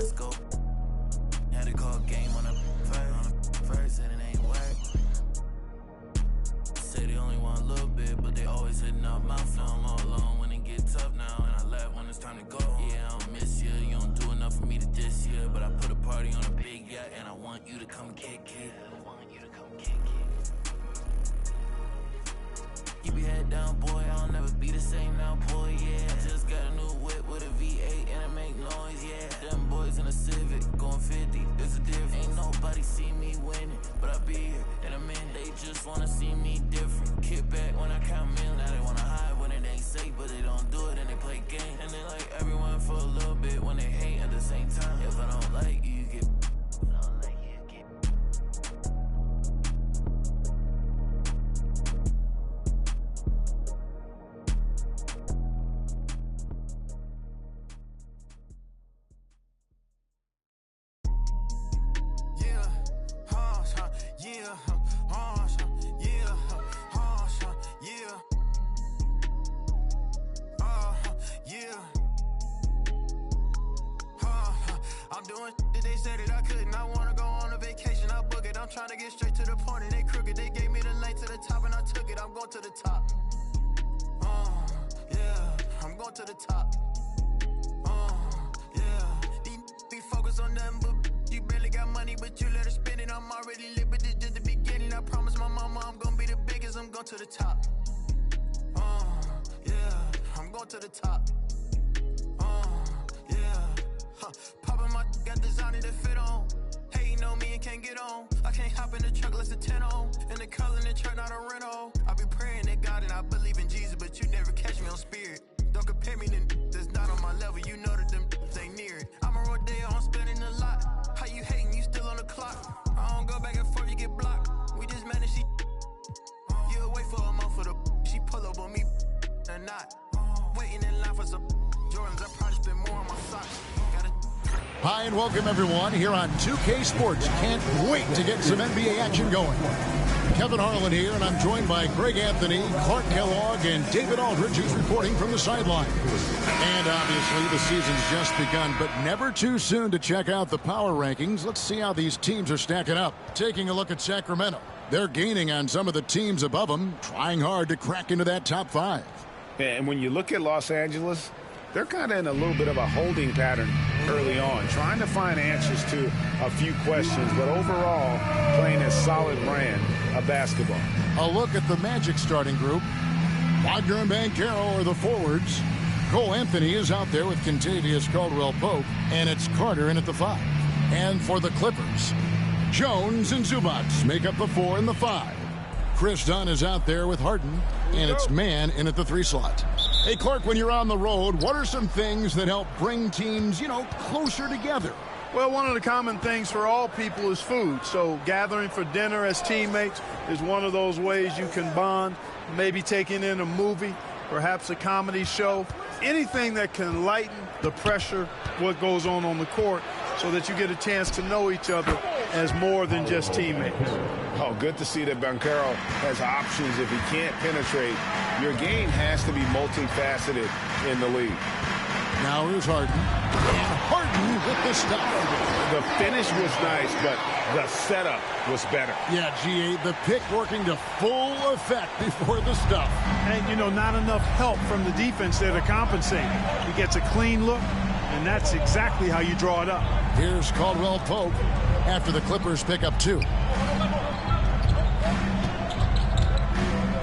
scope. Had to call game on the first, and it ain't work. Say they only want a little bit, but they always hitting out my phone. I'm all alone when it get tough now, and I laugh when it's time to go. Yeah, I don't miss you, you don't do enough for me to diss you, but I put a party on a big yacht, and I want you to come kick it. Keep your head down, boy, I'll never be the same now, boy, yeah. Just got a new whip with a V8 and it make noise, yeah. Them boys in a Civic going 50, it's a difference. Ain't nobody see me winning, but I be here in a minute. They just wanna see me different. Kick back when I count million. Now they wanna hide when it ain't safe, but they don't do it and they play games. And they like everyone for a little bit when they hate at the same time. If I don't like you, you get. I'm doing shit they said that I couldn't. I wanna go on a vacation, I book it. I'm trying to get straight to the point and they crooked. They gave me the lane to the top and I took it. I'm going to the top. Yeah, I'm going to the top. Yeah, these be focused on them, but you barely got money, but you let her spend it. I'm already lit, but this just the beginning. I promise my mama I'm gonna be the biggest. I'm going to the top. Yeah, I'm going to the top. Poppin' my got designer to fit on. Hating on me and can't get on. I can't hop in the truck less than 10 on. And the color in the truck not a rental. I be praying to God and I believe in Jesus, but you never catch me on spirit. Don't compare me to that's not on my level. You know that them ain't near it. I'm a Rodeo, I'm spending a lot. How you hating? You still on the clock. I don't go back and forth, you get blocked. We just managed she. You wait for a month for the she pull up on me or not. Waiting in line for some Jordans. I probably spend more on my socks. Hi and welcome everyone here on 2K Sports. Can't wait to get some NBA action going. Kevin Harlan here, and I'm joined by Greg Anthony, Clark Kellogg, and David Aldridge, who's reporting from the sideline. And obviously the season's just begun, but never too soon to check out the power rankings. Let's see how these teams are stacking up. Taking a look at Sacramento. They're gaining on some of the teams above them, trying hard to crack into that top 5. And when you look at Los Angeles, they're kind of in a little bit of a holding pattern early on, trying to find answers to a few questions, but overall playing a solid brand of basketball. A look at the Magic starting group. Wagner and Banchero are the forwards. Cole Anthony is out there with Kentavious Caldwell-Pope, and it's Carter in at the 5. And for the Clippers, Jones and Zubac make up the 4 and the 5. Chris Dunn is out there with Harden, and it's Mann in at the 3 slot. Hey, Clark, when you're on the road, what are some things that help bring teams, closer together? Well, one of the common things for all people is food. So gathering for dinner as teammates is one of those ways you can bond. Maybe taking in a movie, perhaps a comedy show. Anything that can lighten the pressure, what goes on the court, so that you get a chance to know each other as more than just teammates. Oh, good to see that Banchero has options if he can't penetrate. Your game has to be multifaceted in the league. Now here's Harden. And Harden with the stop. The finish was nice, but the setup was better. Yeah, G8, the pick working to full effect before the stuff. And, not enough help from the defense there to compensate. He gets a clean look, and that's exactly how you draw it up. Here's Caldwell-Pope after the Clippers pick up 2.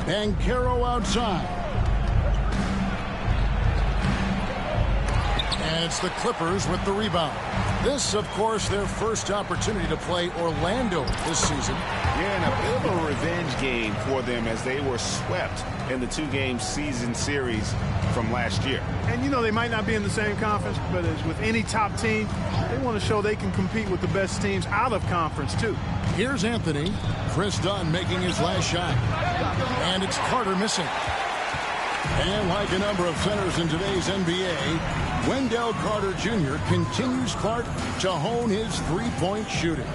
Banchero outside. And it's the Clippers with the rebound. This, of course, their first opportunity to play Orlando this season. Yeah, and a bit of a revenge game for them as they were swept in the 2-game season series from last year. And, they might not be in the same conference, but as with any top team, they want to show they can compete with the best teams out of conference, too. Here's Anthony. Chris Dunn making his last shot. And it's Carter missing. And like a number of centers in today's NBA, Wendell Carter Jr. continues, Clark, to hone his three-point shooting.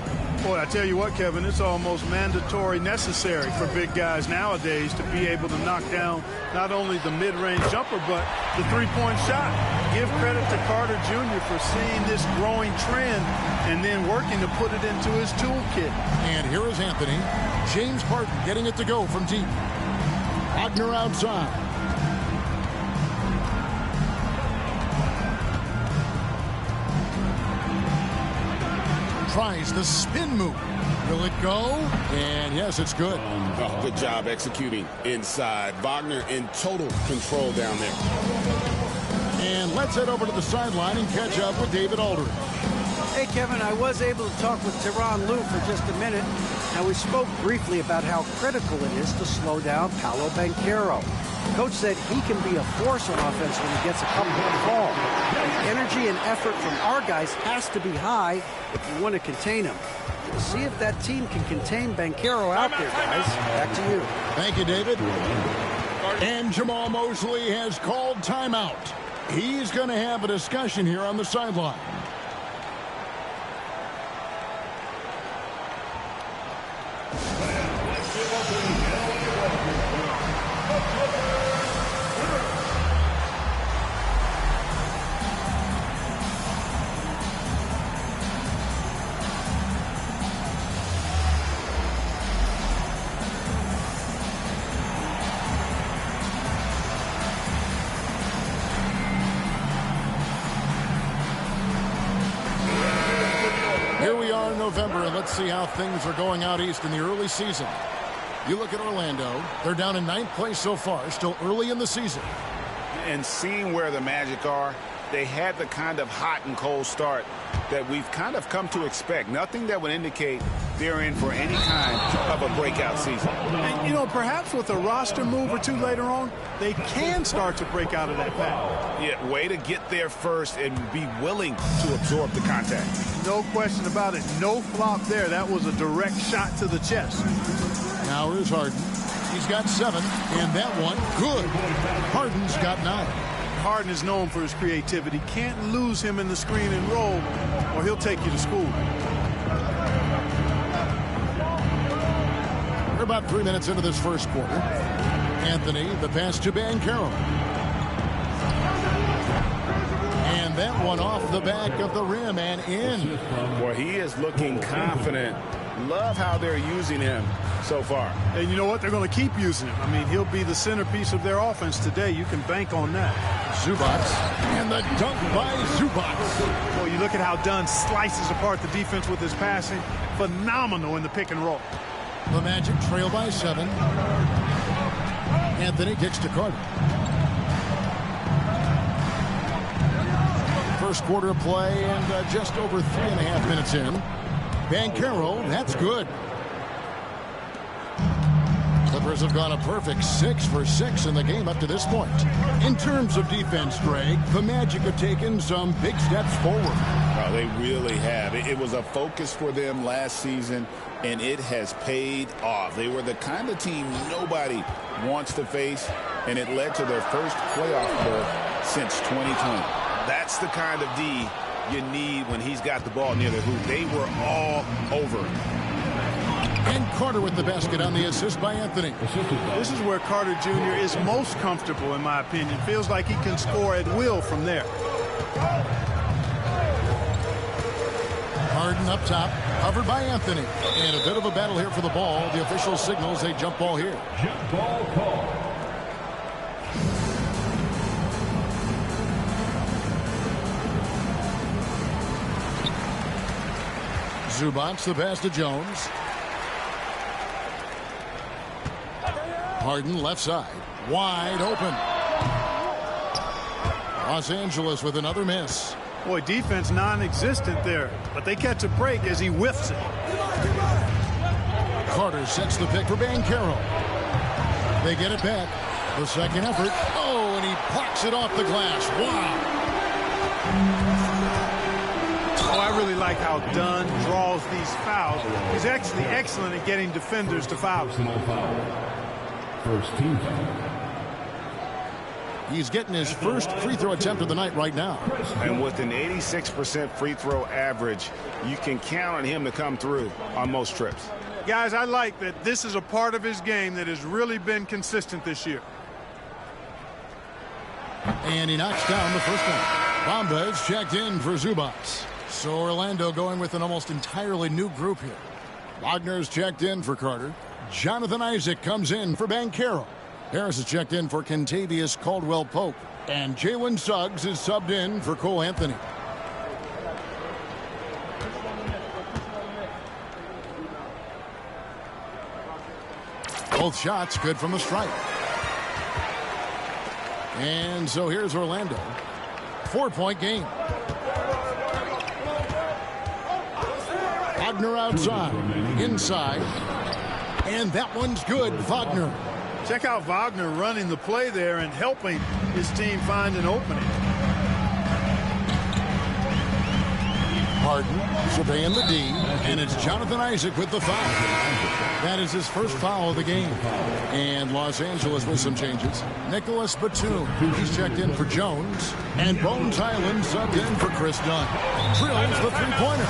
Boy, I tell you what, Kevin, it's almost mandatory necessary for big guys nowadays to be able to knock down not only the mid-range jumper, but the three-point shot. Give credit to Carter Jr. for seeing this growing trend and then working to put it into his toolkit. And here is Anthony. James Harden getting it to go from deep. Wagner outside. Tries the spin move. Will it go? And yes, it's good. Oh, good job executing inside. Wagner in total control down there. And let's head over to the sideline and catch up with David Aldridge. Hey, Kevin, I was able to talk with Tyronn Lue for just a minute. Now, we spoke briefly about how critical it is to slow down Paolo Banchero. Coach said he can be a force on offense when he gets a couple of calls. The energy and effort from our guys has to be high if you want to contain him. We'll see if that team can contain Banchero out there, guys. Back to you. Thank you, David. And Jamal Mosley has called timeout. He's going to have a discussion here on the sideline. November, and let's see how things are going out east in the early season. You look at Orlando, they're down in 9th place so far, still early in the season. And seeing where the Magic are, they had the kind of hot and cold start that we've kind of come to expect. Nothing that would indicate they're in for any kind of a breakout season. And, you know, perhaps with a roster move or two later on, they can start to break out of that pattern. Yeah, way to get there first and be willing to absorb the contact. No question about it. No flop there. That was a direct shot to the chest. Now here's Harden. He's got 7, and that one, good. Harden's got 9. Harden is known for his creativity. Can't lose him in the screen and roll, or he'll take you to school. We're about 3 minutes into this first quarter. Anthony, the pass to Banchero. And that one off the back of the rim and in. Boy, he is looking confident. Love how they're using him so far. And you know what? They're going to keep using him. I mean, he'll be the centerpiece of their offense today. You can bank on that. Zubac, and the dunk by Zubac. Well, you look at how Dunn slices apart the defense with his passing. Phenomenal in the pick and roll. The Magic trail by 7. Anthony kicks to Carter. First quarter of play and just over 3.5 minutes in. Banchero, that's good. Clippers have gone a perfect 6 for 6 in the game up to this point. In terms of defense, Greg, the Magic have taken some big steps forward. Oh, they really have. It was a focus for them last season, and it has paid off. They were the kind of team nobody wants to face, and it led to their first playoff berth since 2020. That's the kind of D you need when he's got the ball near the hoop. They were all over him. And Carter with the basket on the assist by Anthony. This is where Carter Jr. is most comfortable, in my opinion. Feels like he can score at will from there. Harden up top, covered by Anthony. And a bit of a battle here for the ball. The official signals a jump ball here. Jump ball call. Zubac, the pass to Jones. Harden left side, wide open. Los Angeles with another miss. Boy, defense non-existent there, but they catch a break as he whiffs it. Carter sets the pick for Banchero. They get it back. The second effort. Oh, and he plucks it off the glass. Wow. Oh, I really like how Dunn draws these fouls. He's actually excellent at getting defenders to foul. Personal foul. First team foul. He's getting his first free throw attempt of the night right now. And with an 86% free throw average, you can count on him to come through on most trips. Guys, I like that this is a part of his game that has really been consistent this year. And he knocks down the first one. Bamba is checked in for Zubac. So Orlando going with an almost entirely new group here. Wagner's checked in for Carter. Jonathan Isaac comes in for Banchero. Harris is checked in for Kentavious Caldwell-Pope. And Jalen Suggs is subbed in for Cole Anthony. Both shots good from the stripe. And so here's Orlando. 4-point game. Wagner outside. Inside. And that one's good. Wagner. Check out Wagner running the play there and helping his team find an opening. Harden surveying the D, and it's Jonathan Isaac with the foul. That is his first foul of the game. And Los Angeles with some changes. Nicholas Batum, he's checked in for Jones, and Bones Highland subbed in for Chris Dunn. Drills the three-pointer.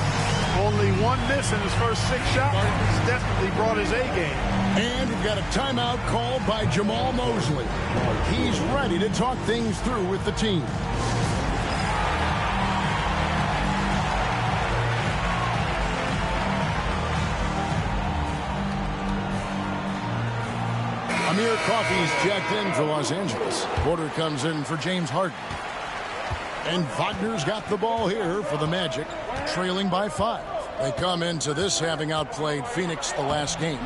Only one miss in his first 6 shots. He's definitely brought his A game. And we've got a timeout called by Jamal Mosley. He's ready to talk things through with the team. Amir Coffey's checked in for Los Angeles. Porter comes in for James Harden. And Wagner's got the ball here for the Magic, trailing by 5. They come into this having outplayed Phoenix the last game.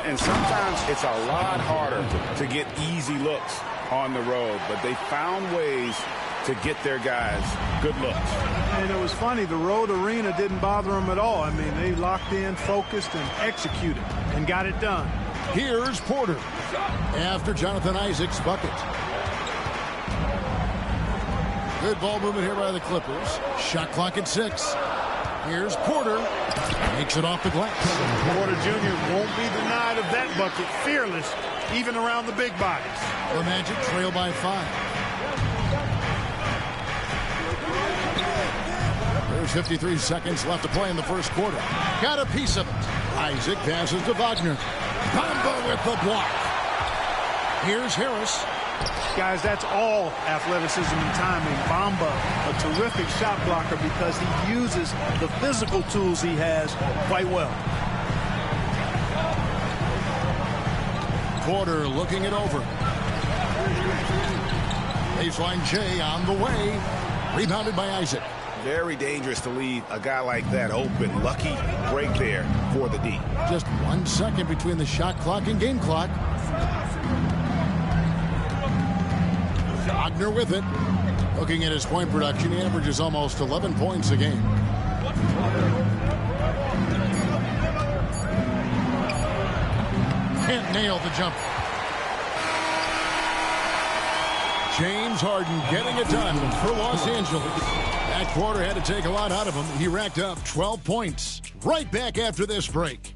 And sometimes it's a lot harder to get easy looks on the road, but they found ways to get their guys good looks. And it was funny, the road arena didn't bother them at all. I mean, they locked in, focused, and executed, and got it done. Here's Porter after Jonathan Isaac's bucket. Good ball movement here by the Clippers. Shot clock at 6. Here's Porter. Makes it off the glass. Porter Jr. won't be denied of that bucket. Fearless, even around the big bodies. The Magic trail by 5. There's 53 seconds left to play in the first quarter. Got a piece of it. Isaac passes to Wagner. Bamba with the block. Here's Harris. Guys, that's all athleticism and timing. Bamba, a terrific shot blocker because he uses the physical tools he has quite well. Porter looking it over. Baseline J on the way. Rebounded by Isaac. Very dangerous to leave a guy like that open. Lucky break there for the D. Just 1 second between the shot clock and game clock. Wagner with it. Looking at his point production, he averages almost 11 points a game. Can't nail the jumper. James Harden getting it done for Los Angeles. That quarter had to take a lot out of him. He racked up 12 points. Right back after this break.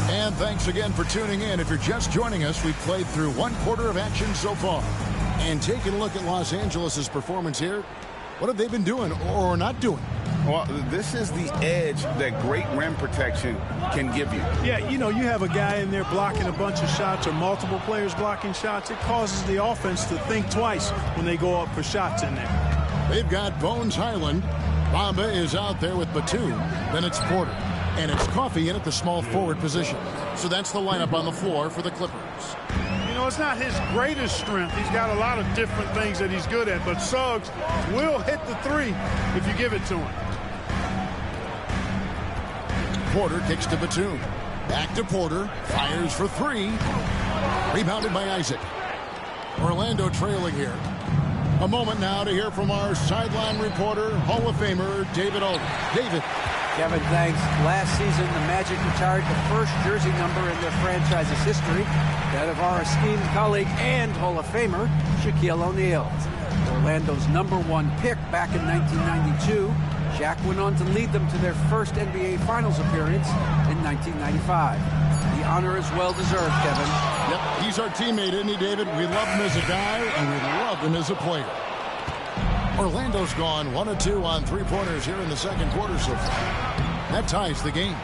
And thanks again for tuning in. If you're just joining us, we've played through 1 quarter of action so far. And taking a look at Los Angeles' performance here, what have they been doing or not doing? Well, this is the edge that great rim protection can give you. Yeah, you know, you have a guy in there blocking a bunch of shots or multiple players blocking shots. It causes the offense to think twice when they go up for shots in there. They've got Bones Highland. Bamba is out there with Batum. Then it's Porter. And it's Coffey in at the small forward position. So that's the lineup on the floor for the Clippers. You know, it's not his greatest strength. He's got a lot of different things that he's good at. But Suggs will hit the 3 if you give it to him. Porter kicks to Batum. Back to Porter. Fires for 3. Rebounded by Isaac. Orlando trailing here. A moment now to hear from our sideline reporter, Hall of Famer David Aldridge. David. Kevin, thanks. Last season, the Magic retired the first jersey number in their franchise's history, that of our esteemed colleague and Hall of Famer, Shaquille O'Neal. Orlando's #1 pick back in 1992, Shaq went on to lead them to their first NBA Finals appearance in 1995. The honor is well-deserved, Kevin. Yep, he's our teammate, isn't he, David? We love him as a guy, and we love him as a player. Orlando's gone 1 of 2 on three-pointers here in the second quarter so far. That ties the game.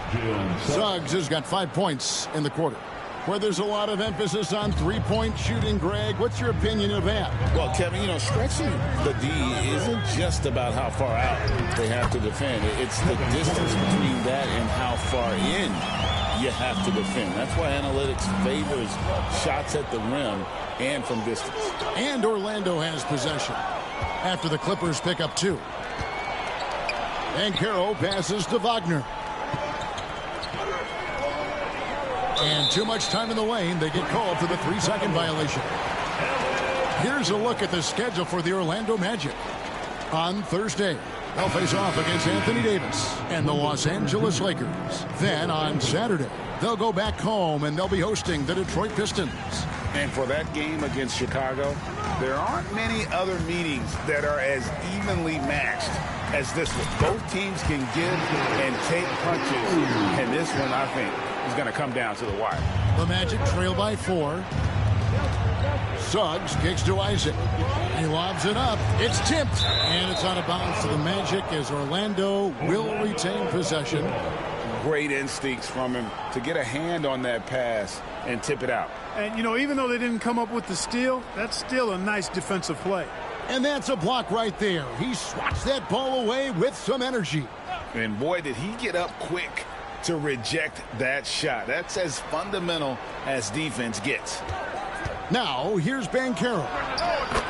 Suggs has got 5 points in the quarter. Where there's a lot of emphasis on three-point shooting, Greg, what's your opinion of that? Well, Kevin, stretching the D isn't just about how far out they have to defend. It's the distance between that and how far in you have to defend. That's why analytics favors shots at the rim and from distance. And Orlando has possession after the Clippers pick up 2. Banchero passes to Wagner. And too much time in the lane. They get called for the 3-second violation. Here's a look at the schedule for the Orlando Magic. On Thursday, they'll face off against Anthony Davis and the Los Angeles Lakers. Then on Saturday, they'll go back home and they'll be hosting the Detroit Pistons. And for that game against Chicago, there aren't many other meetings that are as evenly matched as this one. Both teams can give and take punches. And this one, I think, is going to come down to the wire. The Magic trail by 4. Suggs kicks to Isaac. He lobs it up. It's tipped. And it's out of bounds to the Magic as Orlando will retain possession. Great instincts from him to get a hand on that pass and tip it out. And, even though they didn't come up with the steal, that's still a nice defensive play. And that's a block right there. He swats that ball away with some energy. And, boy, did he get up quick to reject that shot. That's as fundamental as defense gets. Now, here's Banchero.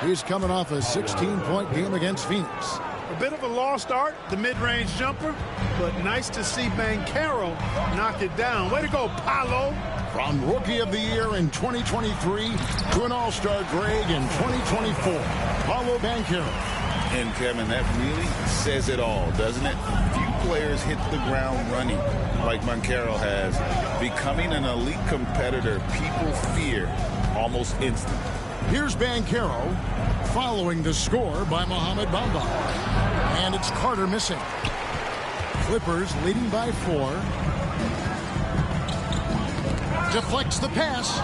He's coming off a 16-point game against Phoenix. A bit of a lost art, the mid-range jumper, but nice to see Banchero knock it down. Way to go, Paolo. From Rookie of the Year in 2023 to an All-Star Greg in 2024, Paolo Banchero. And, Kevin, that really says it all, doesn't it? Few players hit the ground running like Banchero has. Becoming an elite competitor, people fear almost instantly. Here's Banchero following the score by Mohamed Bamba. And it's Carter missing. Clippers leading by 4. Deflects the pass.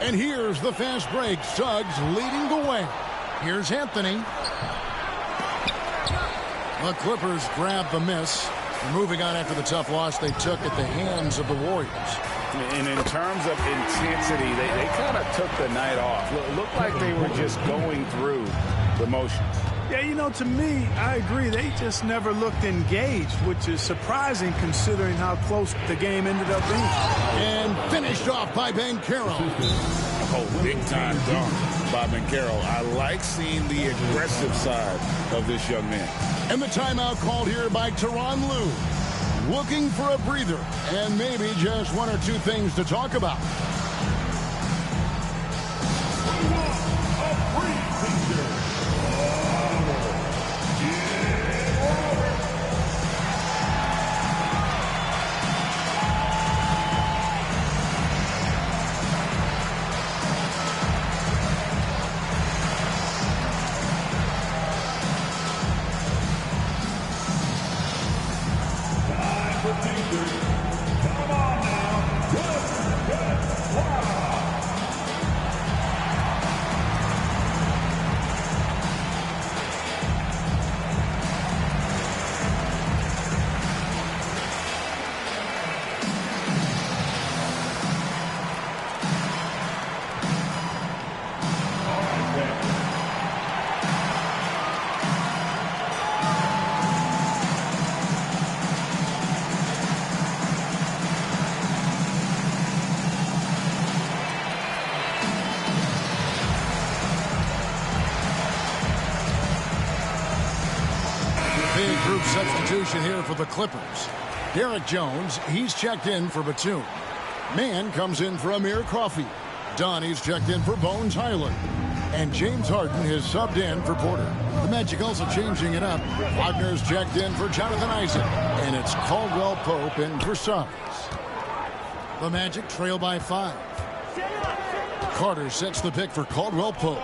And here's the fast break. Suggs leading the way. Here's Anthony. The Clippers grab the miss. Moving on after the tough loss they took at the hands of the Warriors. And in terms of intensity, they kind of took the night off. Looked like they were just going through the motions. Yeah, to me, I agree. They just never looked engaged, which is surprising considering how close the game ended up being. And finished off by Banchero. Oh, big-time dunk by Banchero. I like seeing the aggressive side of this young man. And the timeout called here by Tyronn Lue. Looking for a breather and maybe just 1 or 2 things to talk about. Big group substitution here for the Clippers. Derek Jones, he's checked in for Batum. Mann comes in for Amir Coffey. Donnie's checked in for Bones Hyland. And James Harden has subbed in for Porter. The Magic also changing it up. Wagner's checked in for Jonathan Isaac. And it's Caldwell Pope in for Suggs. The Magic trail by 5. Carter sets the pick for Caldwell Pope.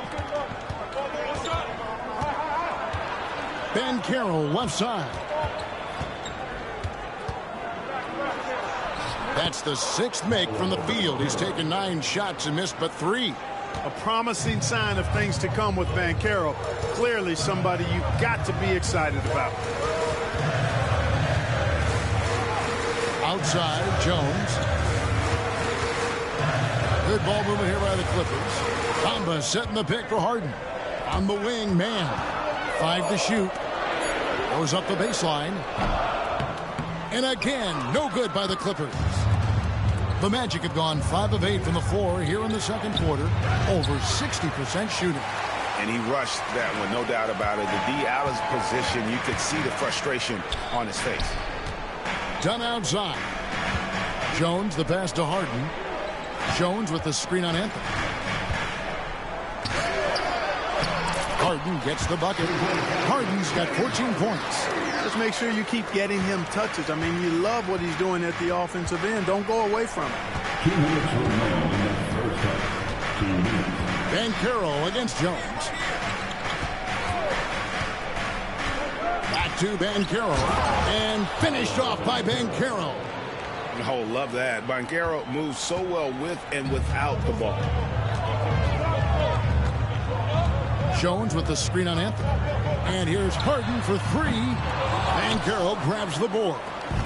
Banchero left side. That's the 6th make from the field. He's taken 9 shots and missed but 3. A promising sign of things to come with Banchero. Clearly somebody you've got to be excited about. Outside, Jones. Good ball movement here by the Clippers. Bamba setting the pick for Harden. On the wing, man. 5 to shoot. Goes up the baseline. And again, no good by the Clippers. The Magic have gone 5 of 8 from the floor here in the second quarter. Over 60% shooting. And he rushed that one, no doubt about it. The D out of position, you could see the frustration on his face. Done outside. Jones, the pass to Harden. Jones with the screen on Anthony. Harden gets the bucket. Harden's got 14 points. Just make sure you keep getting him touches. I mean, you love what he's doing at the offensive end. Don't go away from it. 2 minutes remaining in the first half. 2 minutes. Banchero against Jones. Back to Banchero. And finished off by Banchero. Oh, love that. Banchero moves so well with and without the ball. Jones with the screen on Anthony. And here's Harden for 3. Banchero grabs the board.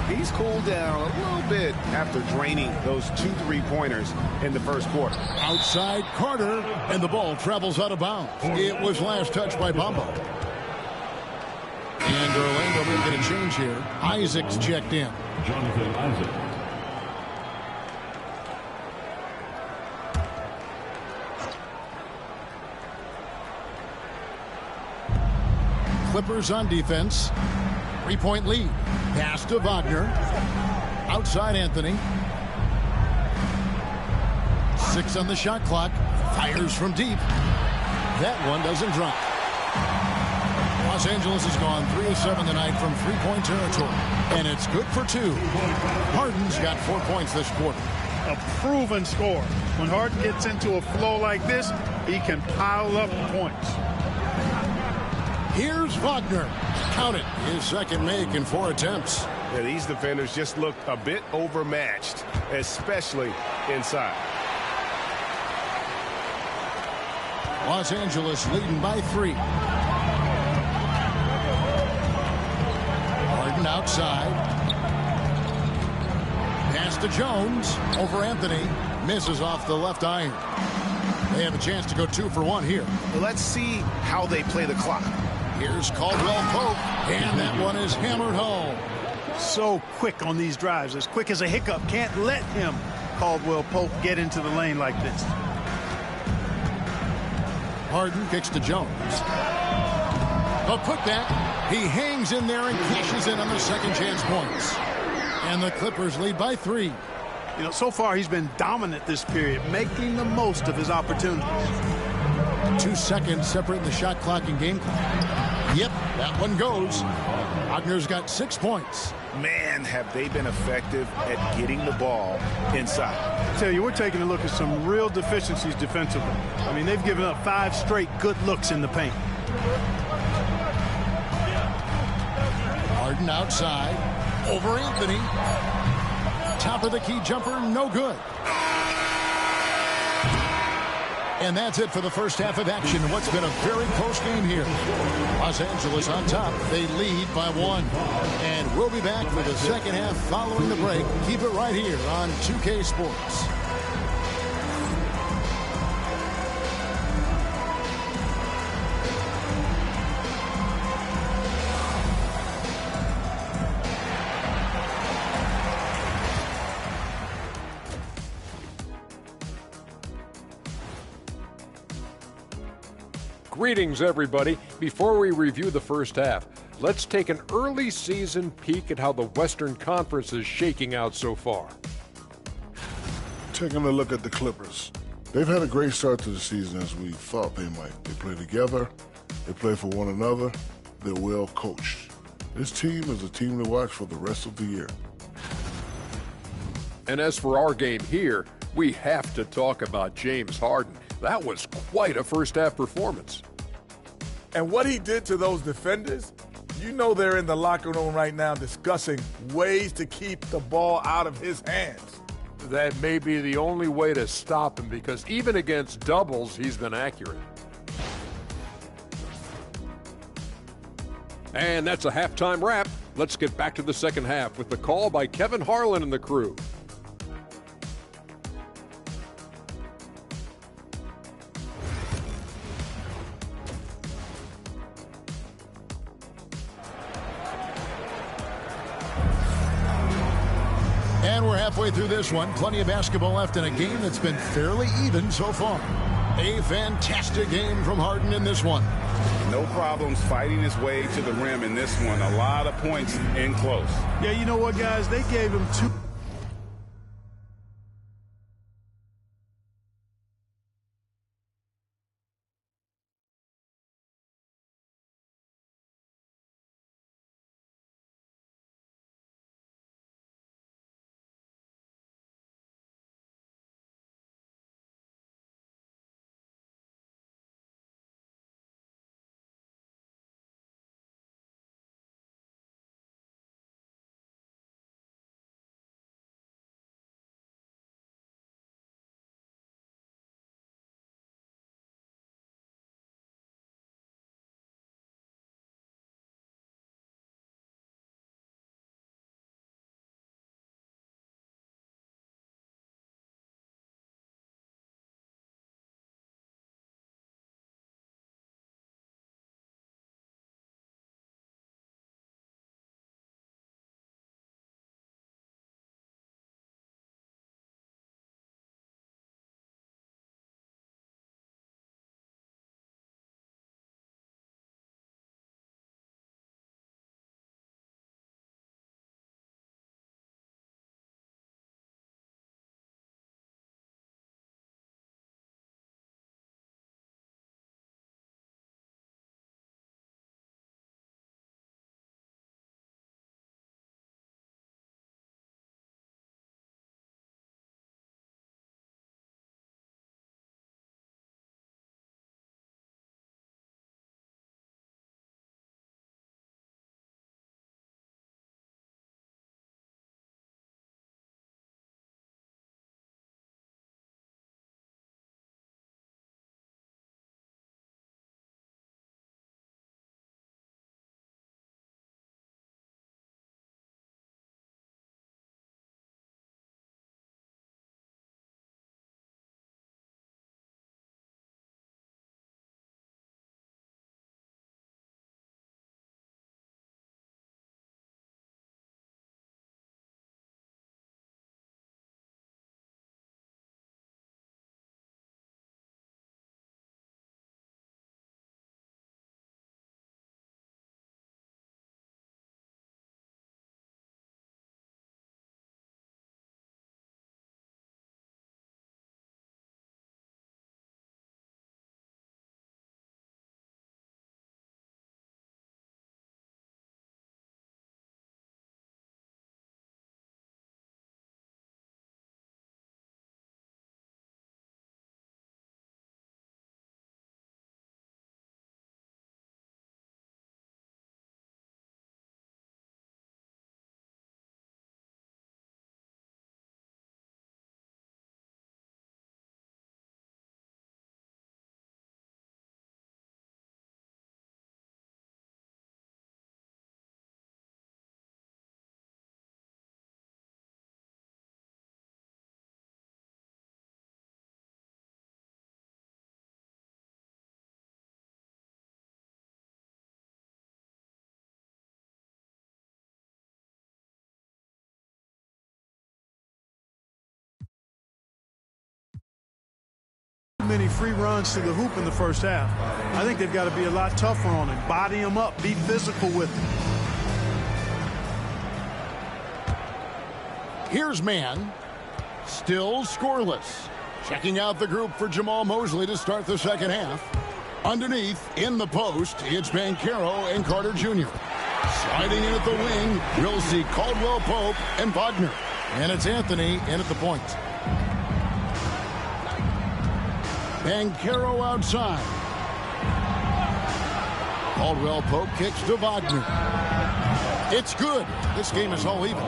He's cooled down a little bit after draining those 2 3-pointers in the first quarter. Outside Carter, and the ball travels out of bounds. It was last touched by Bamba. And Orlando will get a change here. Isaac's checked in. Jonathan Isaac. Clippers on defense. 3-point lead. Pass to Wagner. Outside Anthony. 6 on the shot clock. Fires from deep. That one doesn't drop. Los Angeles has gone 3 of 7 tonight from 3-point territory. And it's good for 2. Harden's got 4 points this quarter. A proven score. When Harden gets into a flow like this, he can pile up points. Here's Wagner. Count it. His second make in 4 attempts. Yeah, these defenders just look a bit overmatched, especially inside. Los Angeles leading by 3. Harden outside. Pass to Jones. Over Anthony. Misses off the left iron. They have a chance to go 2 for 1 here. Let's see how they play the clock. Here's Caldwell Pope, and that one is hammered home. So quick on these drives, as quick as a hiccup. Can't let him, Caldwell Pope, get into the lane like this. Harden kicks to Jones. A putback. He hangs in there and cashes in on the second chance points. And the Clippers lead by 3. You know, so far he's been dominant this period, making the most of his opportunities. 2 seconds separating the shot clock and game clock. Yep, that one goes. Wagner's got 6 points. Man, have they been effective at getting the ball inside. I tell you, we're taking a look at some real deficiencies defensively. I mean, they've given up 5 straight good looks in the paint. Harden outside. Over Anthony. Top of the key jumper, no good. And that's it for the first half of action. What's been a very close game here. Los Angeles on top. They lead by 1. And we'll be back for the second half following the break. Keep it right here on 2K Sports. Greetings, everybody. Before we review the first half, let's take an early season peek at how the Western Conference is shaking out so far. Taking a look at the Clippers. They've had a great start to the season as we thought they might. They play together, they play for one another, they're well coached. This team is a team to watch for the rest of the year. And as for our game here, we have to talk about James Harden. That was quite a first-half performance. And what he did to those defenders, you know they're in the locker room right now discussing ways to keep the ball out of his hands. That may be the only way to stop him, because even against doubles, he's been accurate. And that's a halftime wrap. Let's get back to the second half with the call by Kevin Harlan and the crew. And we're halfway through this one. Plenty of basketball left in a game that's been fairly even so far. A fantastic game from Harden in this one. No problems fighting his way to the rim in this one. A lot of points in close. Yeah, you know what, guys? They gave him 2. Many free runs to the hoop in the first half. I think they've got to be a lot tougher on him. Body him up. Be physical with him. Here's Man. Still scoreless. Checking out the group for Jamal Mosley to start the second half. Underneath, in the post, it's Banchero and Carter Jr. Sliding in at the wing, we'll see Caldwell Pope and Wagner. And it's Anthony in at the point. Banchero outside. Caldwell Pope kicks to Wagner. It's good. This game is all even.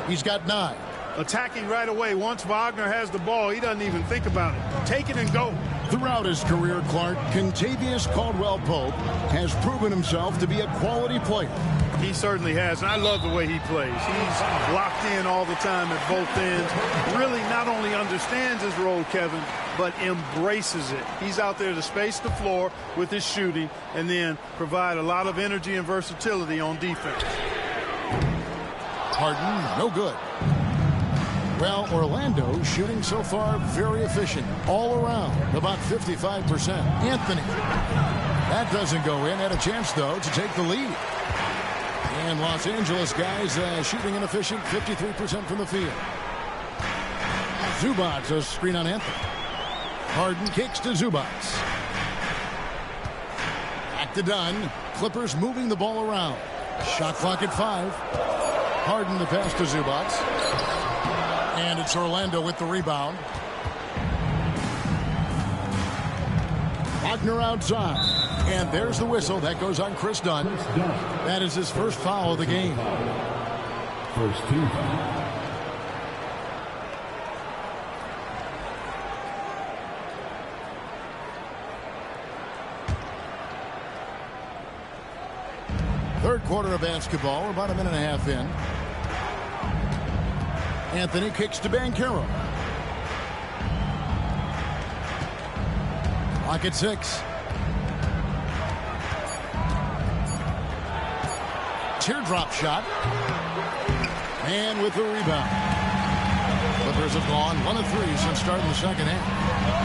He's got 9. Attacking right away. Once Wagner has the ball, he doesn't even think about it. Take it and go. Throughout his career, Clark, Kentavious Caldwell Pope has proven himself to be a quality player. He certainly has, and I love the way he plays. He's locked in all the time at both ends. Really not only understands his role, Kevin, but embraces it. He's out there to space the floor with his shooting and then provide a lot of energy and versatility on defense. Harden, no good. Well, Orlando shooting so far very efficient all around, about 55%. Anthony. That doesn't go in. Had a chance, though, to take the lead. And Los Angeles guys shooting inefficient, 53% from the field. Zubac, a screen on Anthony. Harden kicks to Zubac. Back to Dunn. Clippers moving the ball around. Shot clock at 5. Harden the pass to Zubac. And it's Orlando with the rebound. Wagner outside. And there's the whistle. That goes on Chris Dunn. That is his first foul of the game. First team foul. Third quarter of basketball. We're about a minute and a half in. Anthony kicks to Banchero. Clock at 6. Teardrop shot. And with the rebound. Clippers have gone 1 of 3 since starting the second half.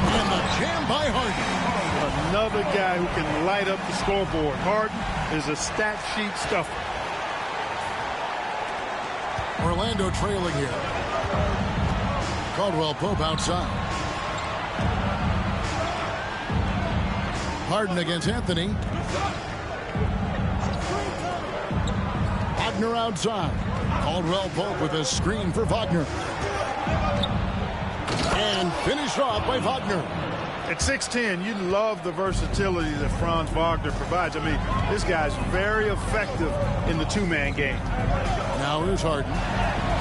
And the jam by Harden. Another guy who can light up the scoreboard. Harden is a stat sheet stuffer. Orlando trailing here. Caldwell Pope outside. Harden against Anthony. Wagner outside. Caldwell Pope with a screen for Wagner. And finished off by Wagner. At 6'10", you love the versatility that Franz Wagner provides. I mean, this guy's very effective in the two-man game. Now here's Harden.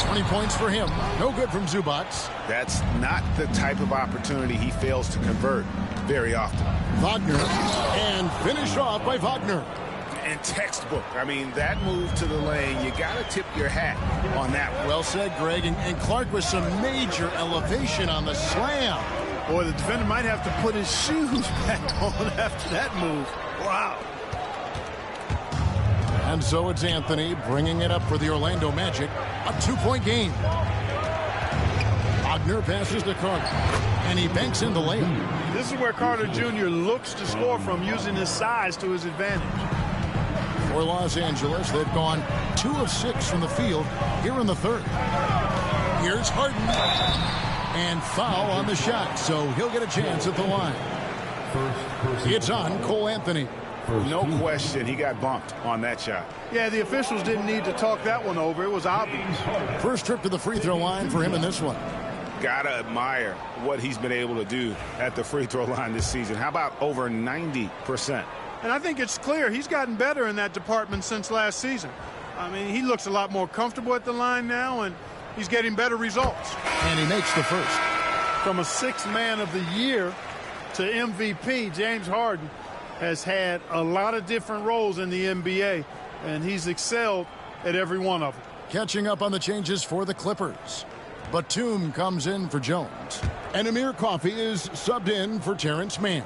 20 points for him. No good from Zubac. That's not the type of opportunity he fails to convert very often. Wagner. And finished off by Wagner. And textbook. I mean, that move to the lane, you got to tip your hat on that one. Well said, Greg. And Clark with some major elevation on the slam. Boy, the defender might have to put his shoes back on after that move. Wow. And so it's Anthony bringing it up for the Orlando Magic. A 2-point game. Wagner passes to Carter. And he banks in the lane. This is where Carter Jr. looks to score from, using his size to his advantage. For Los Angeles, they've gone 2 of 6 from the field here in the third. Here's Harden. And foul on the shot, so he'll get a chance at the line. It's on Cole Anthony. No question, he got bumped on that shot. Yeah, the officials didn't need to talk that one over. It was obvious. First trip to the free throw line for him in this one. Gotta admire what he's been able to do at the free throw line this season. How about over 90%? And I think it's clear he's gotten better in that department since last season. I mean, he looks a lot more comfortable at the line now, and he's getting better results. And he makes the first. From a 6th man of the year to MVP, James Harden has had a lot of different roles in the NBA, and he's excelled at every one of them. Catching up on the changes for the Clippers. Batum comes in for Jones. And Amir Coffey is subbed in for Terrence Mann.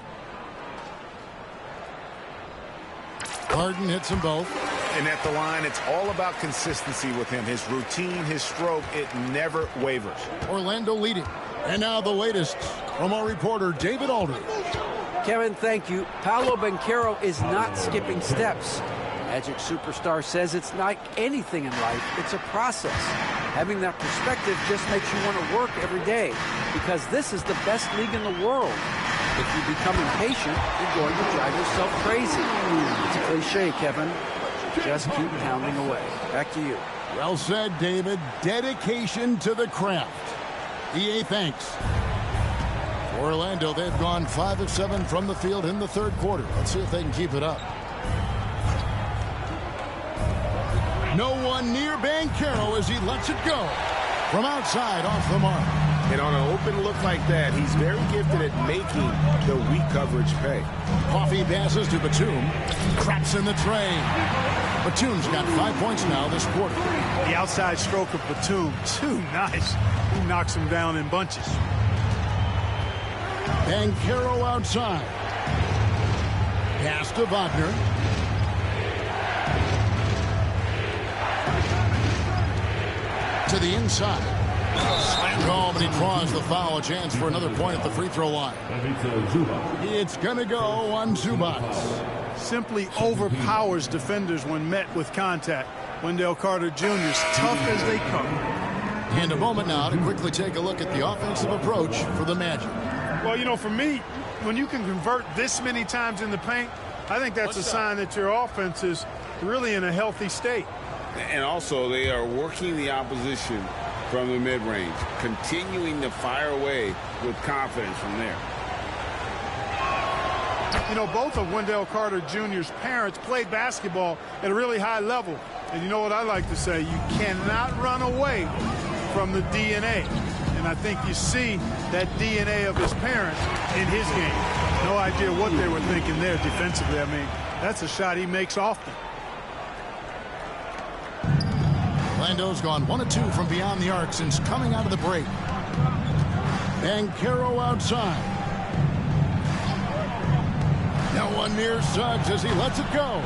Harden hits them both. And at the line, it's all about consistency with him. His routine, his stroke, it never wavers. Orlando leading. And now the latest from our reporter, David Aldridge. Kevin, thank you. Paolo Banchero is not skipping steps. Magic superstar says it's like anything in life. It's a process. Having that perspective just makes you want to work every day because this is the best league in the world. If you become impatient, you're going to drive yourself crazy. It's a cliche, Kevin. Just keep pounding away. Back to you. Well said, David. Dedication to the craft. EA thanks. For Orlando, they've gone 5 of 7 from the field in the third quarter. Let's see if they can keep it up. No one near Banchero as he lets it go. From outside, off the mark. And on an open look like that, he's very gifted at making the weak coverage pay. Coffee passes to Batum. Craps in the tray. Batum's got 5 points now this quarter. The outside stroke of Batum, too nice. He knocks him down in bunches. Banchero outside. Pass to Wagner. To the inside. Slam call, but he draws the foul. A chance for another point at the free throw line. It's going to go on Zubac. Simply overpowers defenders when met with contact. Wendell Carter Jr. is tough as they come. And a moment now to quickly take a look at the offensive approach for the Magic. Well, you know, for me, when you can convert this many times in the paint, I think that's a sign that your offense is really in a healthy state. And also, they are working the opposition from the mid-range, continuing to fire away with confidence from there. You know, both of Wendell Carter Jr.'s parents played basketball at a really high level. And you know what I like to say? You cannot run away from the DNA. And I think you see that DNA of his parents in his game. No idea what they were thinking there defensively. I mean, that's a shot he makes often. Orlando's gone 1 of 2 from beyond the arc since coming out of the break. Banchero outside. Now one near Suggs as he lets it go.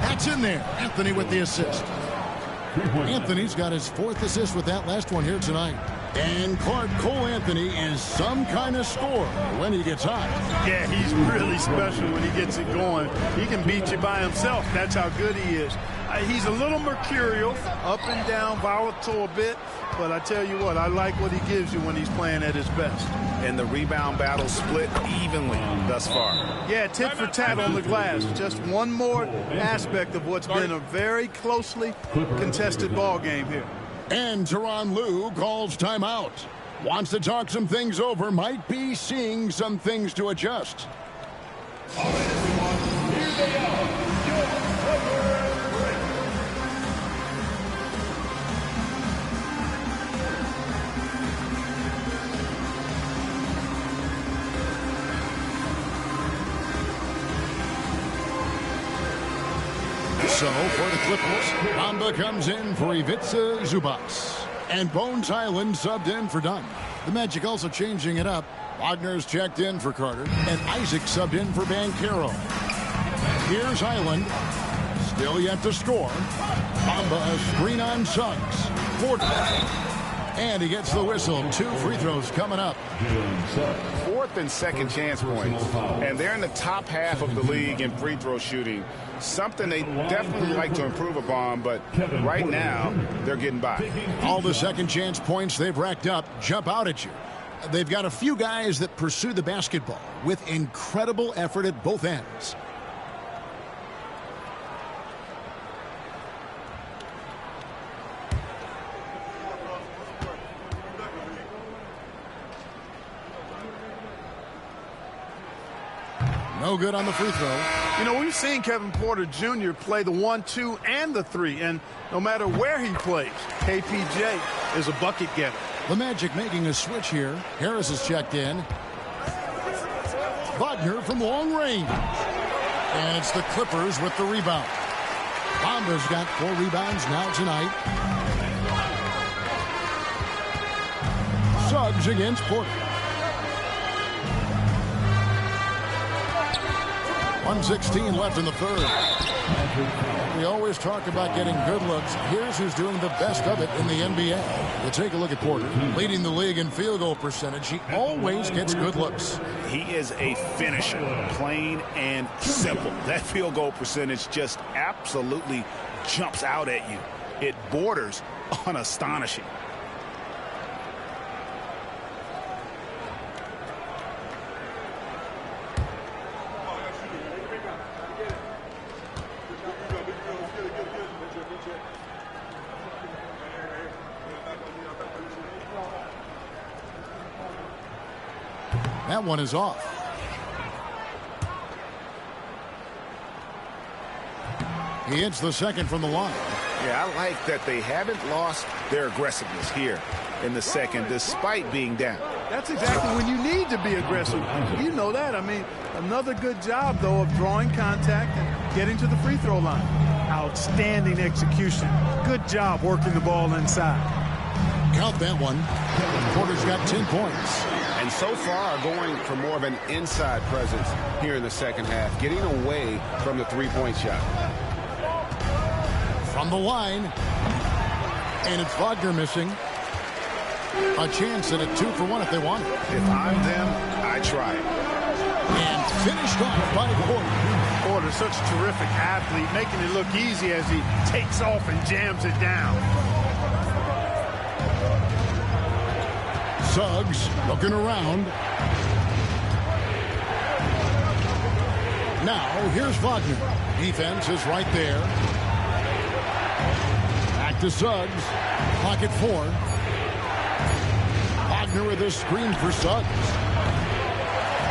That's in there. Anthony with the assist. Anthony's got his 4th assist with that last one here tonight. And Clark Cole Anthony is some kind of scorer when he gets hot. Yeah, he's really special when he gets it going. He can beat you by himself. That's how good he is. He's a little mercurial, up and down, volatile a bit. But I tell you what, I like what he gives you when he's playing at his best. And the rebound battle split evenly thus far. Yeah, tit for tat on the glass. Just one more aspect of what's been a very closely contested ball game here. And Tyronn Lue calls timeout. Wants to talk some things over. Might be seeing some things to adjust. All right, everyone. Here they are. So for the Clippers, Bamba comes in for Ivica Zubac. And Bones Hyland subbed in for Dunn. The Magic also changing it up. Wagner's checked in for Carter. And Isaac subbed in for Banchero. Here's Hyland. Still yet to score. Bamba a screen on Suggs. Porter. And he gets the whistle. 2 free throws coming up. 4th and 2nd chance points. And they're in the top half of the league in free throw shooting. Something they definitely like to improve upon, but right now they're getting by. All the second chance points they've racked up jump out at you. They've got a few guys that pursue the basketball with incredible effort at both ends. No good on the free throw. You know, we've seen Kevin Porter Jr. play the 1, 2, and the 3, and no matter where he plays, KPJ is a bucket getter. The Magic making a switch here. Harris is checked in. Wagner from long range. And it's the Clippers with the rebound. Bamba's got 4 rebounds now tonight. Suggs against Porter. 1:16 left in the third. We always talk about getting good looks. Here's who's doing the best of it in the NBA. We'll take a look at Porter. Leading the league in field goal percentage. He always gets good looks. He is a finisher, plain and simple. That field goal percentage just absolutely jumps out at you. It borders on astonishing. That one is off. He hits the second from the line. Yeah, I like that they haven't lost their aggressiveness here in the second despite being down. That's exactly when you need to be aggressive. You know that. I mean, another good job, though, of drawing contact and getting to the free throw line. Outstanding execution. Good job working the ball inside. Count that one. Porter's got 10 points. And so far going for more of an inside presence here in the second half, getting away from the three-point shot. From the line. And it's Wagner missing. A chance at a 2-for-1 if they want it. If I'm them, I try it. And finished off by Porter. Porter, such a terrific athlete, making it look easy as he takes off and jams it down. Suggs looking around. Now, here's Wagner. Defense is right there. Back to Suggs. Pocket 4. Wagner with a screen for Suggs.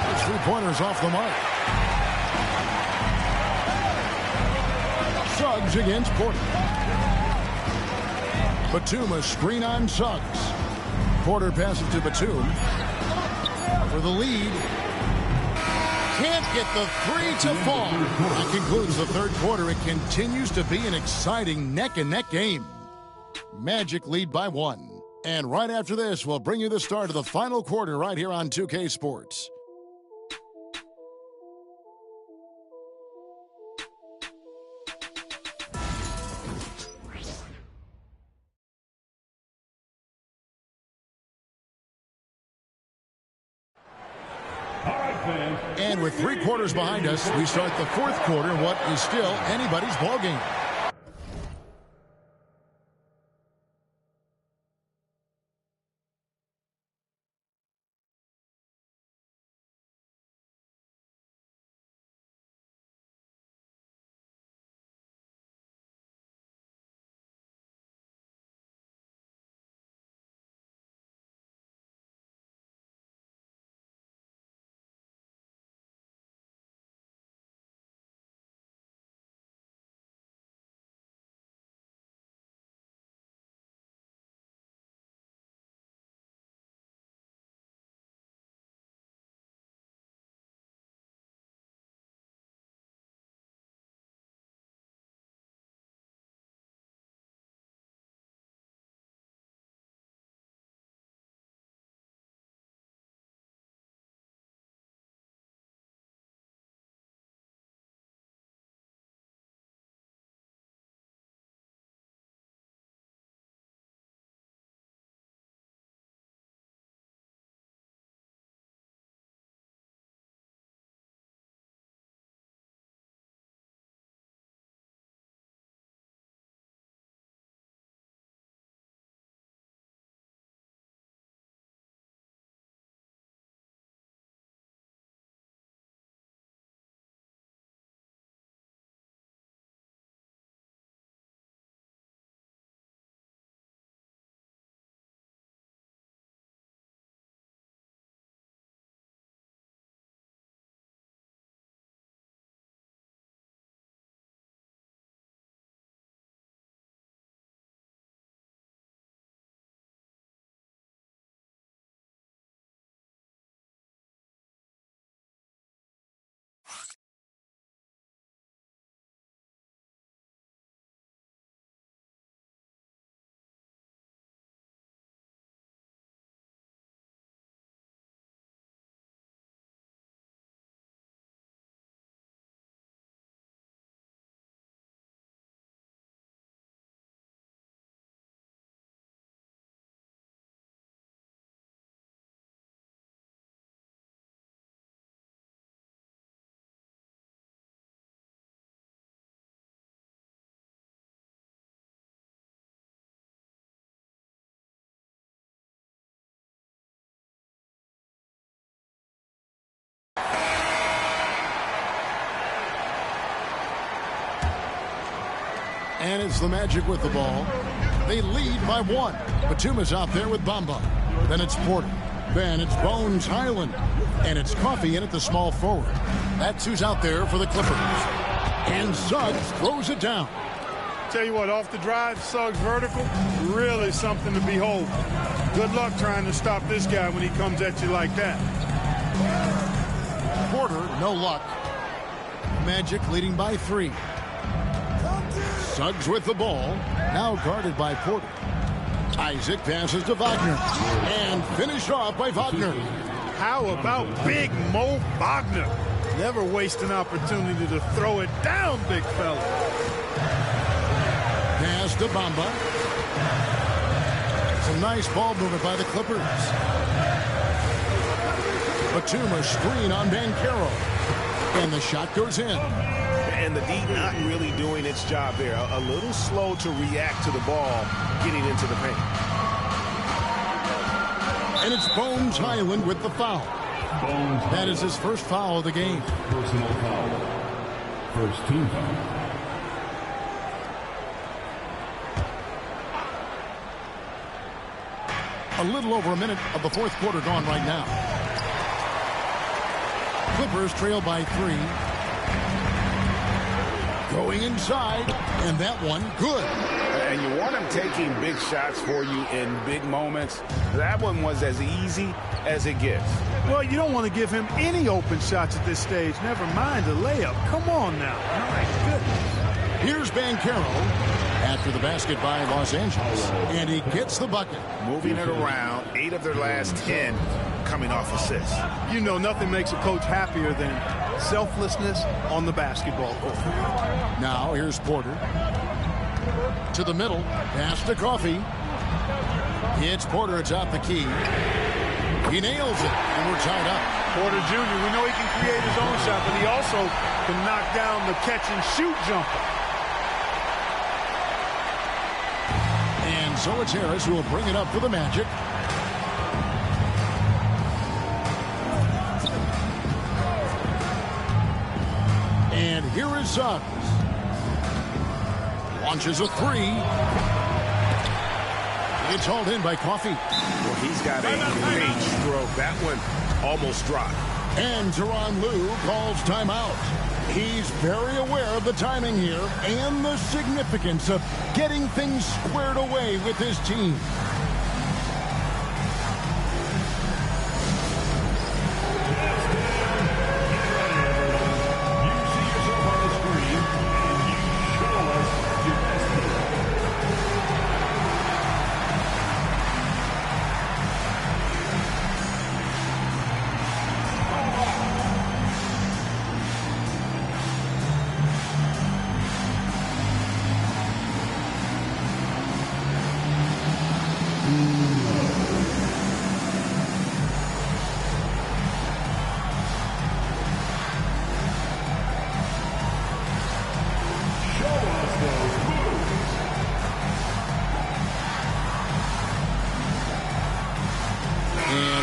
The three-pointers off the mark. Suggs against Porter. Batum a screen on Suggs. Porter passes to Batum for the lead. Can't get the three to fall. That concludes the third quarter. It continues to be an exciting neck-and-neck game. Magic lead by 1. And right after this, we'll bring you the start of the final quarter right here on 2K Sports. And with 3 quarters behind us, we start the fourth quarter, what is still anybody's ballgame. And it's the Magic with the ball. They lead by 1. Batum is out there with Bamba. Then it's Porter. Then it's Bones Highland. And it's Coffey in at the small forward. That's who's out there for the Clippers. And Suggs throws it down. Tell you what, off the drive, Suggs vertical, really something to behold. Good luck trying to stop this guy when he comes at you like that. Porter, no luck. Magic leading by 3. Suggs with the ball, now guarded by Porter. Isaac passes to Wagner, and finished off by Wagner. How about big Mo Wagner? Never waste an opportunity to throw it down, big fella. Pass to Bamba. Some nice ball movement by the Clippers. Batum a screen on Banchero. And the shot goes in. And the D not really doing its job there. A little slow to react to the ball getting into the paint. And it's Bones Highland with the foul. That is his first foul of the game. Personal foul. First team foul. A little over a minute of the fourth quarter gone right now. Clippers trail by 3. Going inside, and that one good. And you want him taking big shots for you in big moments. That one was as easy as it gets. Well, you don't want to give him any open shots at this stage. Never mind a layup. Come on now. My goodness. Here's Banchero after the basket by Los Angeles. And he gets the bucket. Moving it around. 8 of their last 10 coming off assists. You know nothing makes a coach happier than selflessness on the basketball court. Now here's Porter. To the middle. Pass to Coffey. It's Porter atop the key. He nails it, and we're tied up. Porter Jr., we know he can create his own shot, but he also can knock down the catch-and-shoot jumper. And so it's Harris who will bring it up for the Magic. And here is Suggs. Launches a 3. It's hauled in by Coffey. Well, he's got a great stroke. That one almost dropped. And Tyronn Lue calls timeout. He's very aware of the timing here and the significance of getting things squared away with his team.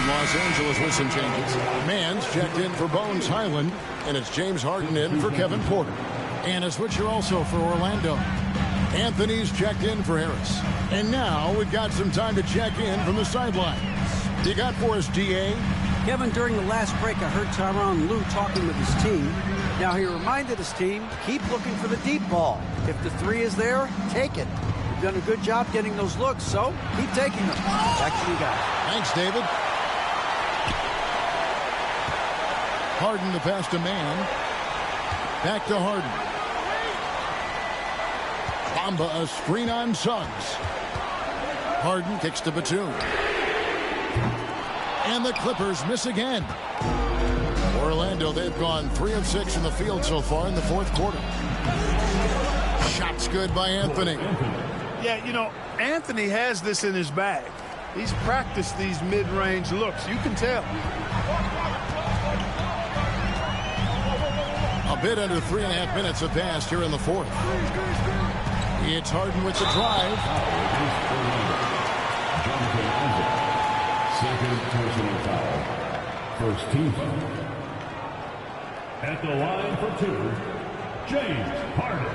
Los Angeles with some changes. Mann's checked in for Bones Highland, and it's James Harden in for Kevin Porter. And a switcher also for Orlando. Anthony's checked in for Harris. And now we've got some time to check in from the sidelines. You got for us, D.A.? Kevin, during the last break, I heard Tyronn Lue talking with his team. Now, he reminded his team, keep looking for the deep ball. If the 3 is there, take it. You've done a good job getting those looks, so keep taking them. Back to you guys. Thanks, David. Harden to pass to Mann. Back to Harden. Bamba a screen on Suggs. Harden kicks to Batum. And the Clippers miss again. Orlando, they've gone 3 of 6 in the field so far in the fourth quarter. Shots good by Anthony. Yeah, you know, Anthony has this in his bag. He's practiced these mid-range looks. You can tell. A bit under 3.5 minutes have passed here in the fourth. It's Harden with the drive. Second personal foul. First team foul. At the line for 2, James Harden.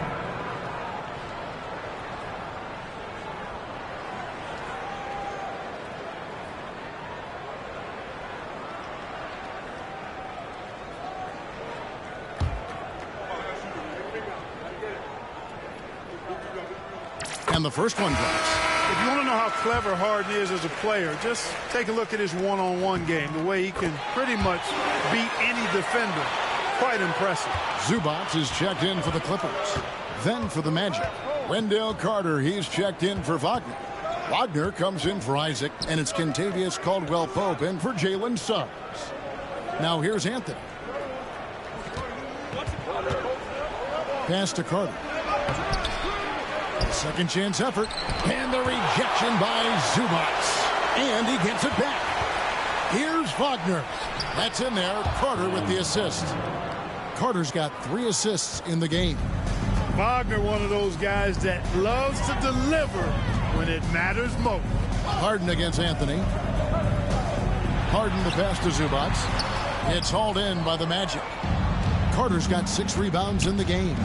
And the first one drops. If you want to know how clever Harden is as a player, just take a look at his one-on-one game. The way he can pretty much beat any defender. Quite impressive. Zubac is checked in for the Clippers. Then for the Magic, Wendell Carter, he's checked in for Wagner. Wagner comes in for Isaac, and it's Kentavious Caldwell-Pope in for Jalen Suggs. Now here's Anthony. Pass to Carter. Second chance effort. And the rejection by Zubac. And he gets it back. Here's Wagner. That's in there. Carter with the assist. Carter's got 3 assists in the game. Wagner, one of those guys that loves to deliver when it matters most. Harden against Anthony. Harden the pass to Zubac. It's hauled in by the Magic. Carter's got 6 rebounds in the game.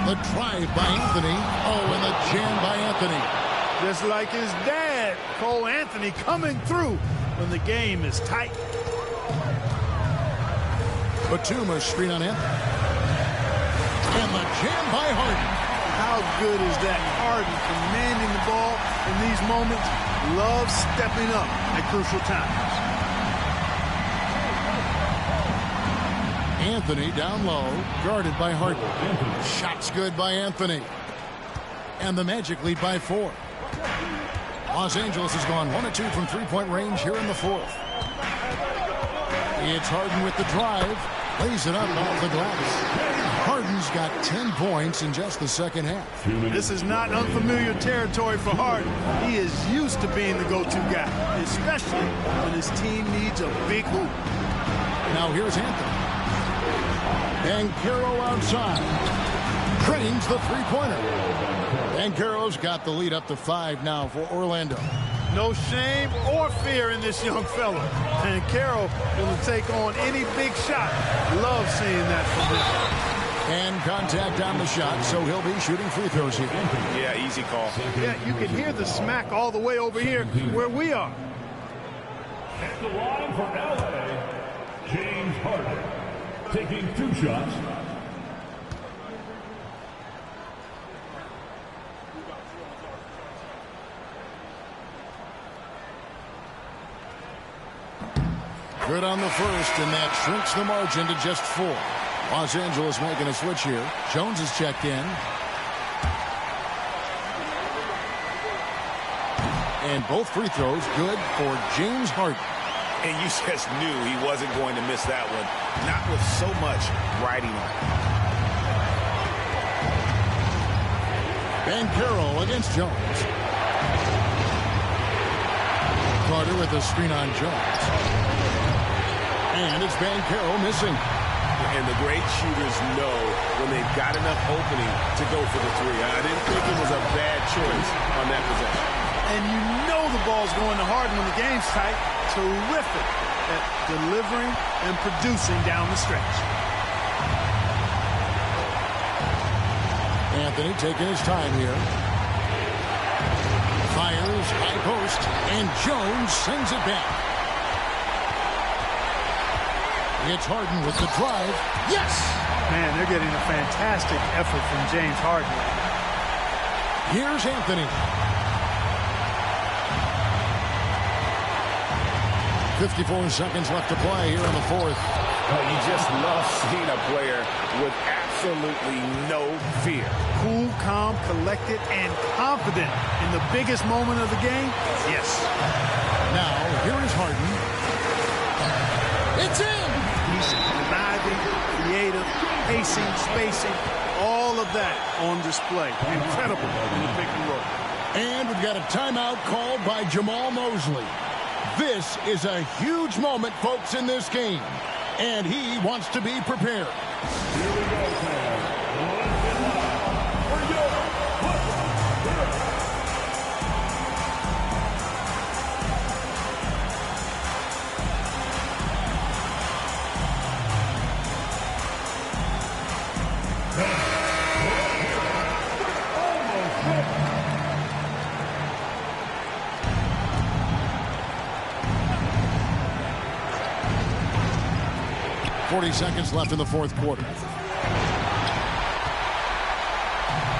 The drive by Anthony. Oh, and the jam by Anthony. Just like his dad, Cole Anthony, coming through when the game is tight. Batum screen on Anthony. And the jam by Harden. How good is that? Harden commanding the ball in these moments. Loves stepping up at crucial times. Anthony down low, guarded by Harden. Shots good by Anthony. And the Magic lead by 4. Los Angeles has gone 1 of 2 from three-point range here in the 4th. It's Harden with the drive. Lays it up off the glass. Harden's got 10 points in just the second half. This is not unfamiliar territory for Harden. He is used to being the go-to guy, especially when his team needs a big hoop. Now here's Anthony. Banchero outside. Drains the three-pointer. Banchero's got the lead up to 5 now for Orlando. No shame or fear in this young fella. Banchero will take on any big shot. Love seeing that from him. And contact on the shot, so he'll be shooting free throws here. Yeah, easy call. Yeah, you can hear the smack all the way over here where we are. At the line for LA, James Harden, taking 2 shots. Good on the first, and that shrinks the margin to just 4. Los Angeles making a switch here. Jones is checked in. And both free throws good for James Harden. And you just knew he wasn't going to miss that one. Not with so much riding on it. Banchero against Jones. Carter with a screen on Jones. And it's Banchero missing. And the great shooters know when they've got enough opening to go for the 3. I didn't think it was a bad choice on that possession. And you know the ball's going to Harden when the game's tight. Terrific at delivering and producing down the stretch. Anthony taking his time here. Fires, high post, and Jones sends it back. It's Harden with the drive. Yes! Man, they're getting a fantastic effort from James Harden. Here's Anthony. 54 seconds left to play here in the 4th. You just love seeing a player with absolutely no fear. Cool, calm, collected, and confident in the biggest moment of the game. Yes. Now, here is Harden. It's in! He's conniving, creative, pacing, spacing, all of that on display. Incredible in the pick and roll. And we've got a timeout called by Jamal Mosley. This is a huge moment, folks, in this game. And he wants to be prepared. Here we go, fans. For your .40 seconds left in the 4th quarter.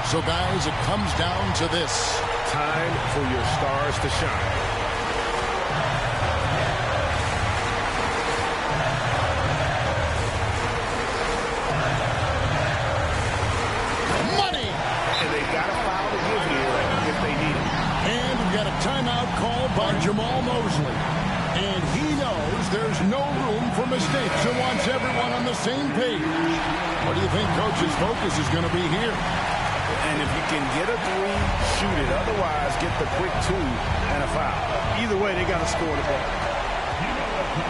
So, guys, it comes down to this. Time for your stars to shine. Money! And they've got a foul to give here if they need it. And we've got a timeout called by Jamal Mosley. And he knows there's no room for mistakes and wants everyone on the same page. What do you think Coach's focus is going to be here? And if you can get a three, shoot it. Otherwise, get the quick two and a foul. Either way, they got to score the ball.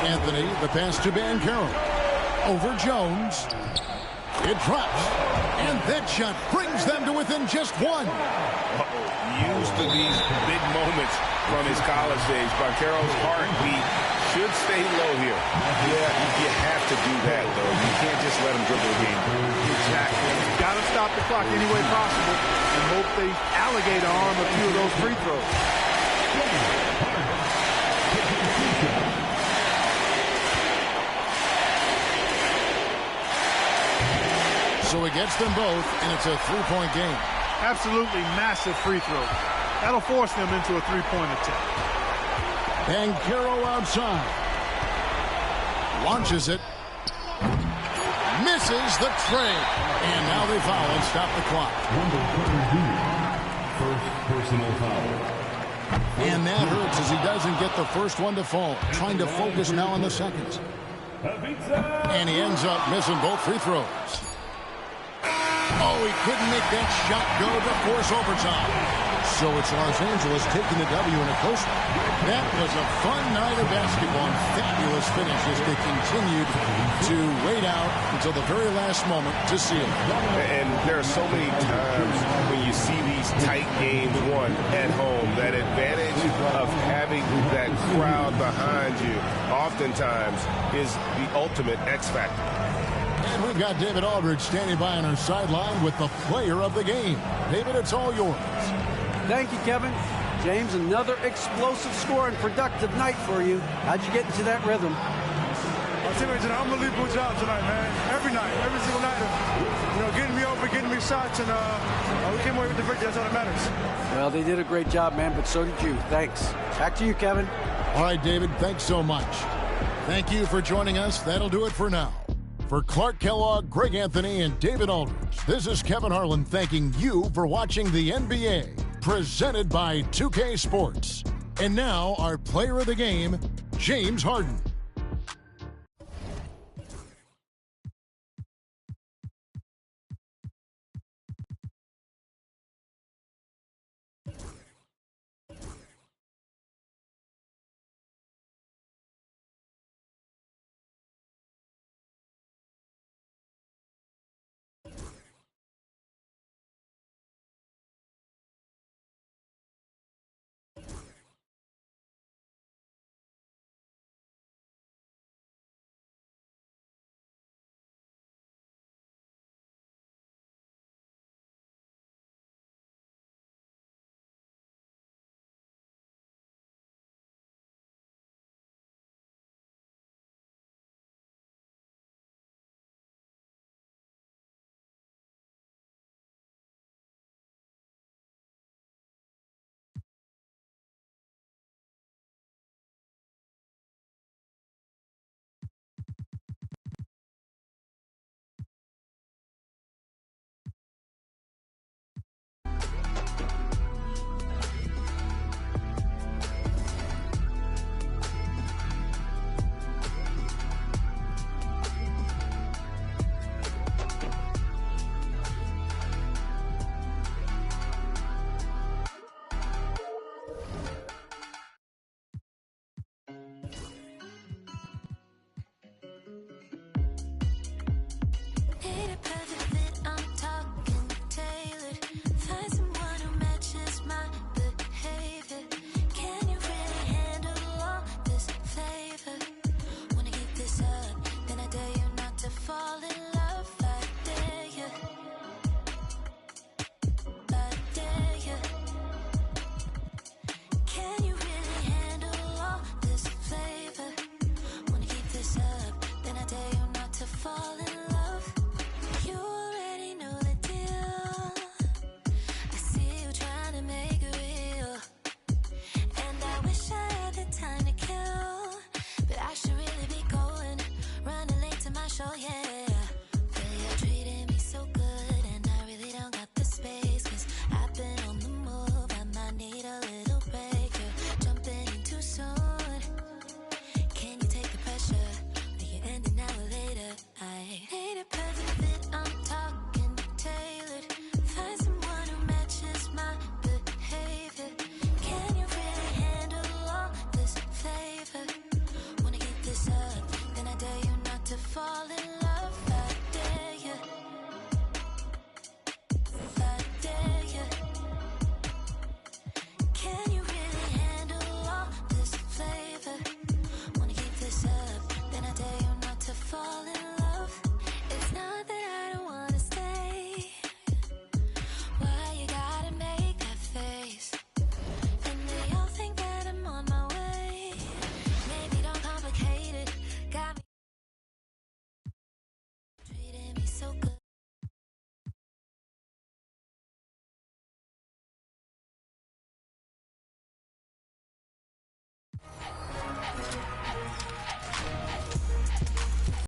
Anthony, the pass to Banchero. Over Jones. It drops. And that shot brings them to within just one. Used to these big moments from his college days. Banchero's heartbeat should stay low here. Yeah, you have to do that, though. You can't just let him dribble the game. Exactly. Got to stop the clock any way possible and hope they alligator on a few of those free throws. So he gets them both, and it's a three-point game. Absolutely massive free throw. That'll force them into a three-point attempt. Banchero outside. Launches it. Misses the trade. And now they foul and stop the clock. First personal foul. And that hurts as he doesn't get the first one to fall. Trying to focus now on the seconds. And he ends up missing both free throws. Oh, he couldn't make that shot go to force overtime. So it's Los Angeles taking the W in a coaster. That was a fun night of basketball and fabulous finish as they continued to wait out until the very last moment to seal it. And there are so many times when you see these tight games won at home, that advantage of having that crowd behind you oftentimes is the ultimate X factor. And we've got David Aldridge standing by on our sideline with the player of the game. David, it's all yours. Thank you, Kevin. James, another explosive score and productive night for you. How'd you get into that rhythm? Our teammates did an unbelievable job tonight, man. Every night, every single night. Getting me open, getting me shots, and we came away with the victory. That's all that matters. Well, they did a great job, man, but so did you. Thanks. Back to you, Kevin. All right, David, thanks so much. Thank you for joining us. That'll do it for now. For Clark Kellogg, Greg Anthony, and David Aldridge, this is Kevin Harlan thanking you for watching the NBA, presented by 2K Sports. And now, our player of the game, James Harden. show, yeah.